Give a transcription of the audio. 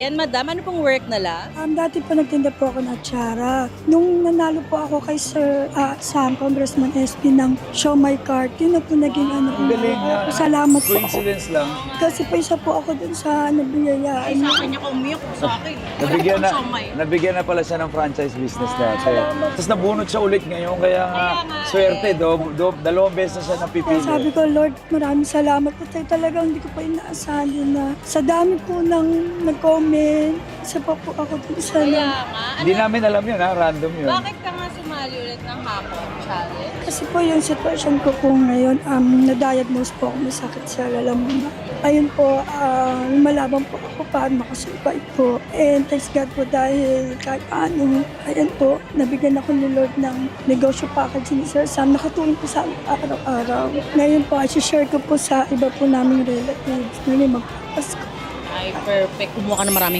Yan, madam, ano pong work nala? Dati po nagtinda po ako ng atsara. Nung nanalo po ako kay Sir Sam, Congressman SB ng Show My Card, yun na po naging ano. Ang galing nga. Salamat po ako. Coincidence lang. Kasi po isa po ako dun sa nabiyayaan. Sa akin niya umiyak sa akin. Nabigyan na pala siya ng franchise business dati. Tapos nabunot siya ulit ngayon, kaya nga swerte, dalawang beses na siya napipili. Kaya sabi ko, Lord, maraming salamat po tayo. Talagang hindi ko pa inaasahan yun na sa dami po ng nag-comment, isa pa po ako dun sa Kaya nga, Hindi namin alam yun ha, random yun. bakit ka nga sumali ulit ng hapon challenge? Kasi po yung sitwasyon ko po ngayon, na-diagnose po ako may sakit sa lalamunan. Ayun po, malabang po ako paano makasurvive po. And thanks God po dahil kahit paano, ayan po, nabigyan ako ni Lord ng negosyo package ni Sir Sam. Nakatulong po sa amin araw-araw. Ngayon po, share ko po sa iba po naming relatives. Ngayon magpapasko. Ay, perfect. Kumuha ka na maraming